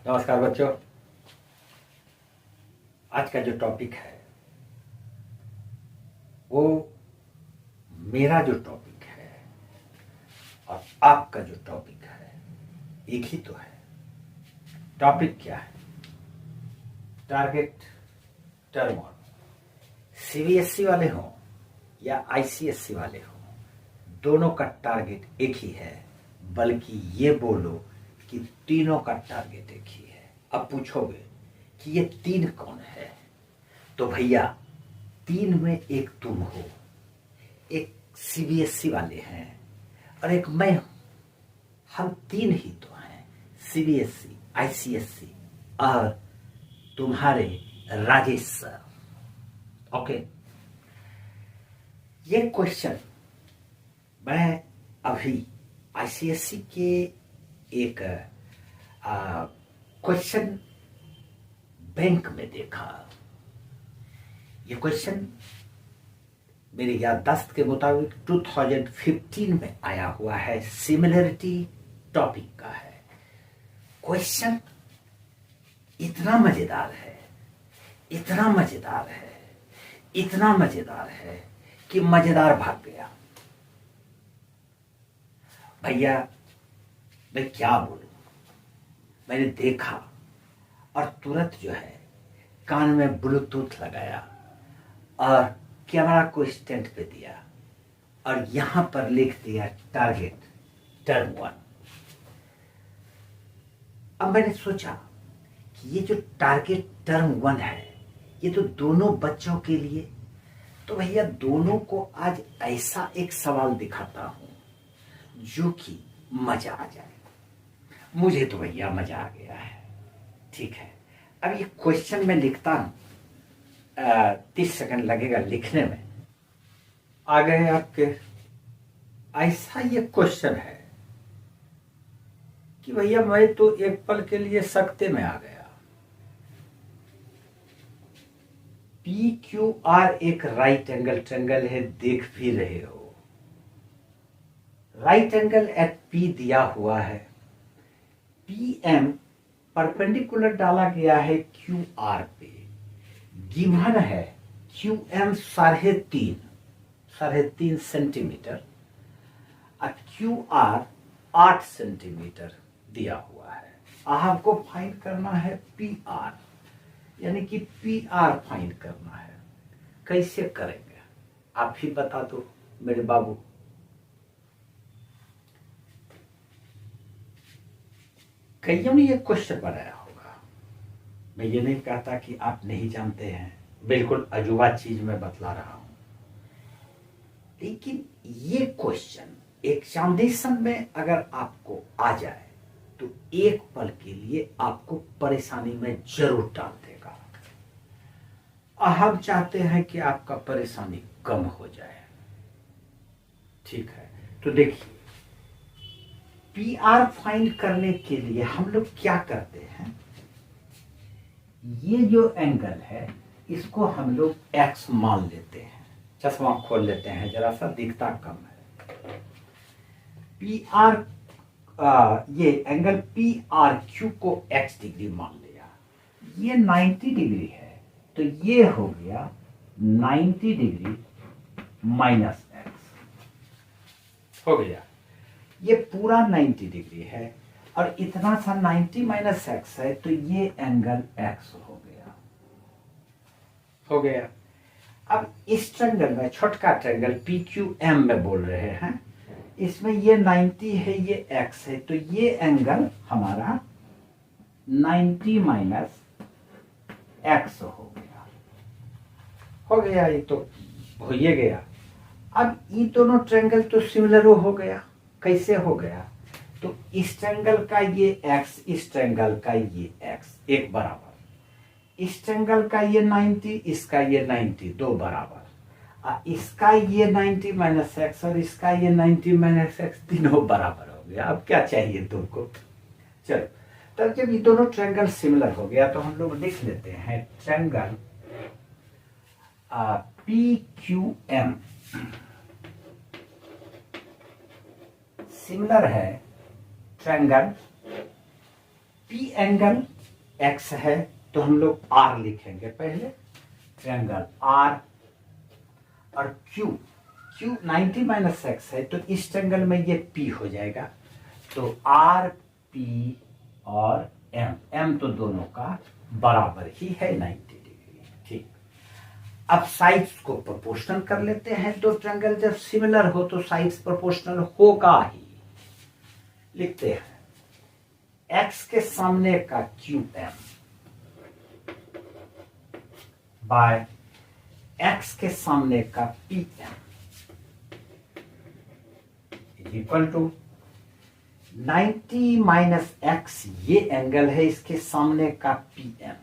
नमस्कार बच्चों। आज का जो टॉपिक है वो मेरा जो टॉपिक है और आपका जो टॉपिक है एक ही तो है। टॉपिक क्या है? Target term one. सीबीएसई वाले हों या आईसीएसई वाले हों, दोनों का टारगेट एक ही है, बल्कि ये बोलो कि तीनों का टारगेट एक ही है। अब पूछोगे कि ये तीन कौन है, तो भैया तीन में एक तुम हो, एक सीबीएसई वाले हैं और एक मैं हूं। हम तीन ही तो हैं, सीबीएसई, आईसीएसई और तुम्हारे राजेश सर। ओके, ये क्वेश्चन मैं अभी आईसीएसई के एक क्वेश्चन बैंक में देखा। ये क्वेश्चन मेरी याददाश्त के मुताबिक 2015 में आया हुआ है, सिमिलरिटी टॉपिक का है। क्वेश्चन इतना मजेदार है, इतना मजेदार है, इतना मजेदार है कि मजेदार भाग गया। भैया मैं क्या बोलूं, मैंने देखा और तुरंत जो है कान में ब्लूटूथ लगाया और कैमरा को स्टैंड पे दिया और यहां पर लिख दिया टारगेट टर्म वन। अब मैंने सोचा कि ये जो टारगेट टर्म वन है ये तो दोनों बच्चों के लिए, तो भैया दोनों को आज ऐसा एक सवाल दिखाता हूं जो कि मजा आ जाए। मुझे तो भैया मजा आ गया है। ठीक है, अब ये क्वेश्चन मैं लिखता हूं, 30 सेकंड लगेगा लिखने में। आ गए आपके। ऐसा ये क्वेश्चन है कि भैया मैं तो एक पल के लिए सकते में आ गया। पी क्यू आर एक राइट एंगल ट्रायंगल है, देख भी रहे हो। राइट एंगल एट पी दिया हुआ है, पी एम परपेंडिकुलर डाला गया है क्यू आर पे। गिवन है क्यू एम 3.5 सेंटीमीटर और क्यू आर 8 सेंटीमीटर दिया हुआ है। आपको फाइंड करना है पी आर, यानी कि पी आर फाइंड करना है। कैसे करेंगे आप ही बता दो मेरे बाबू। कईयों ने ये क्वेश्चन बनाया होगा, मैं ये नहीं कहता कि आप नहीं जानते हैं, बिल्कुल अजूबा चीज मैं बतला रहा हूं। लेकिन ये क्वेश्चन एग्जामिनेशन में अगर आपको आ जाए तो एक पल के लिए आपको परेशानी में जरूर डाल देगा। हम चाहते हैं कि आपका परेशानी कम हो जाए। ठीक है, तो देखिए पी आर फाइंड करने के लिए हम लोग क्या करते हैं, ये जो एंगल है इसको हम लोग एक्स मान लेते हैं। चश्मा खोल लेते हैं, जरा सा दिखता कम है। पी आर ये एंगल पी आर क्यू को एक्स डिग्री मान लिया, ये 90 डिग्री है, तो ये हो गया 90 डिग्री माइनस एक्स हो गया। ये पूरा 90 डिग्री है और इतना सा 90 माइनस एक्स है, तो ये एंगल एक्स हो गया। हो गया। अब इस ट्रायंगल में, छोटका ट्रायंगल पी क्यू एम में बोल रहे हैं, इसमें ये 90 है, ये एक्स है, तो ये एंगल हमारा 90 माइनस एक्स हो गया। हो गया, ये तो हो ही गया। अब ये दोनों ट्रायंगल तो सिमिलर हो गया। कैसे हो गया, तो इस ट्रायंगल का ये एक्स, इस ट्रायंगल का ये एक्स एक बराबर, इस ट्रायंगल का ये 90, इसका ये 90, दो बराबर, इसका ये 90 माइनस एक्स और इसका ये 90 माइनस एक्स, तीनों बराबर हो गया। अब क्या चाहिए तुमको? चलो, तब जब ये दोनों ट्रायंगल सिमिलर हो गया तो हम लोग लिख लेते हैं triangle P Q M similar है ट्रायंगल पी एंगल एक्स है तो हम लोग आर लिखेंगे पहले, ट्रायंगल आर, और क्यू 90 माइनस एक्स है तो इस ट्रायंगल में ये पी हो जाएगा, तो आर पी और एम तो दोनों का बराबर ही है 90 डिग्री। ठीक, अब साइड्स को प्रोपोर्शनल कर लेते हैं। दो ट्रायंगल जब सिमिलर हो तो साइड्स प्रोपोर्शनल होगा ही। लिखते हैं एक्स के सामने का क्यू एम बाय एक्स के सामने का P M is equal to 90 minus X, ये एंगल है इसके सामने का पी एम,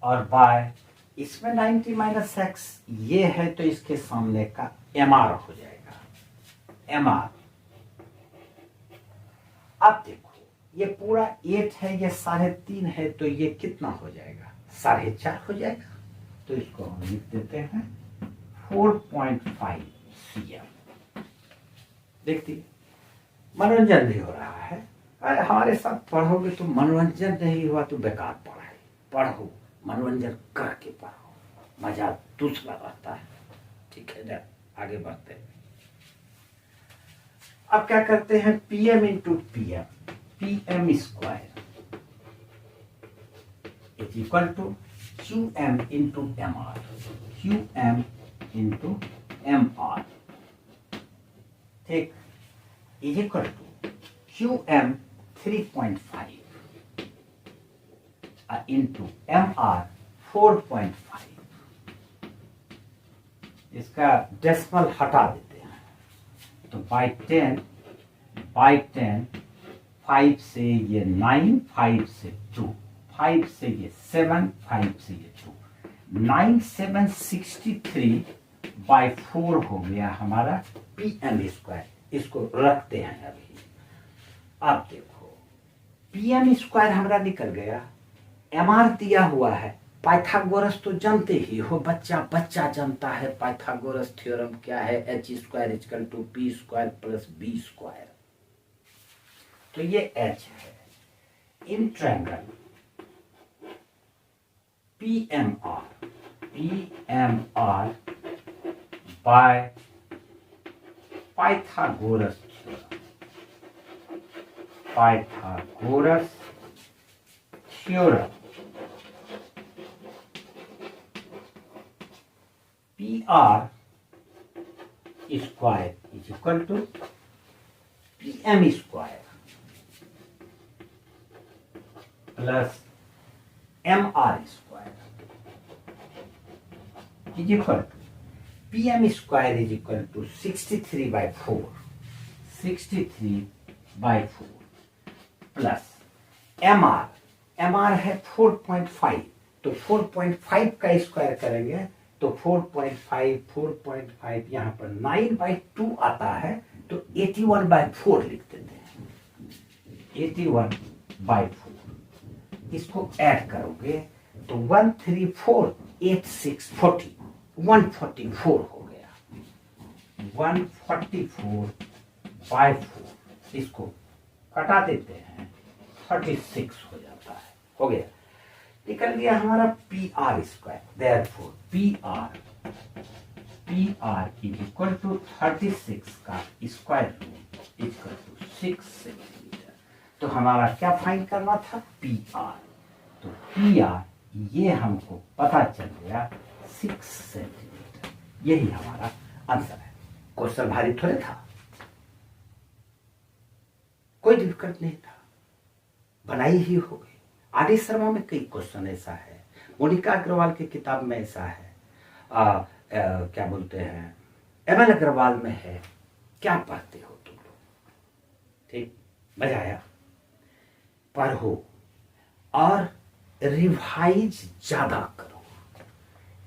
और बाय इसमें 90 माइनस एक्स ये है तो इसके सामने का एम आर हो जाएगा, एम आर। अब देखो ये पूरा 8 है, ये 3.5 है, तो ये कितना हो जाएगा? 4.5 हो जाएगा। तो इसको हम लिख देते हैं 4.5 cm। देखती मनोरंजन भी हो रहा है। अरे हमारे साथ पढ़ोगे तो मनोरंजन नहीं हुआ तो बेकार पढ़ाई। पढ़ो, मनोरंजन करके पढ़ो, मजा दूसरा रहता है। ठीक है ना, आगे बढ़ते हैं। अब क्या करते हैं, PM into PM, PM square is equal to QM into M R, QM into M R. ठीक, is equal to QM 3.5 into M R 4.5। इसका डेसिमल हटा देते हैं, तो बाई 10 5 से ये 9, 5 से 2, 5 से ये 7, 5 से ये 2, 9 7 63 बाई 4 हो गया हमारा पी एम स्क्वायर। इसको रखते हैं अभी। अब देखो पी एम स्क्वायर हमारा निकल गया, एम आर दिया हुआ है। पाइथागोरस तो जानते ही हो, बच्चा जानता है पाइथागोरस थ्योरम क्या है, H square equal to P square plus B square. तो ये एच है in triangle P M R by Pythagoras theorem, Pythagoras theorem. P R square is equal to P M square plus M R square is equal to P M square is equal to 63 by 4, 63 by 4 plus M R है 4.5, तो 4.5 का square करेंगे तो 4.5 यहाँ पर 9/2 आता है, तो 81/4 लिख देते हैं, 81/4। इसको ऐड करोगे तो 134 86 40 144 हो गया, 144/4। इसको कटा देते हैं 36 हो जाता है, हो गया। निकल गया हमारा P R square. Therefore P R is equal to 36 का square root equal to 6 centimetre. तो हमारा क्या फाइंड करना था, पी आर। तो पी आर ये हमको पता चल गया 6 सेंटीमीटर। यही हमारा आंसर है। क्वेश्चन भारी थोड़े था, कोई डिफिकल्ट नहीं था, बनाई ही हो गई। आर.डी. शर्मा में कई क्वेश्चन ऐसा है, मोनिका अग्रवाल की किताब में ऐसा है, क्या बोलते हैं, एम.एल. अग्रवाल में है। क्या पढ़ते हो तुम लोग? ठीक, मजा आया? पढ़ो और रिवाइज ज्यादा करो।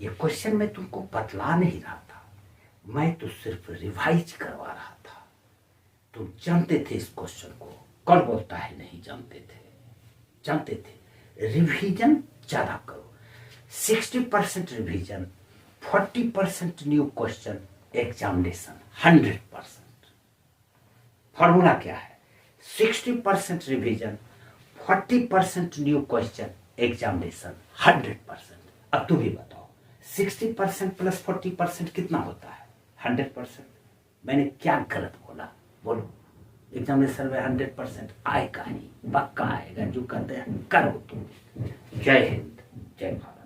ये क्वेश्चन मैं तुमको बतला नहीं रहा था, मैं तो सिर्फ रिवाइज करवा रहा था। तुम जानते थे इस क्वेश्चन को, कौन बोलता है नहीं जानते थे? जानते थे। रिवीजन ज्यादा करो, 60% revision, 40% new question, examination 100%। Formula क्या है, 60% रिवीजन, 40% न्यू क्वेश्चन, एग्जामिनेशन 100%। अब तुम ही बताओ 60% प्लस 40% कितना होता है? 100%। मैंने क्या गलत बोला? बोलो। एग्जामिनेशन में 100% आएगा ही, पक्का आएगा। जो कहते हैं करो तुम। जय हिंद, जय भारत।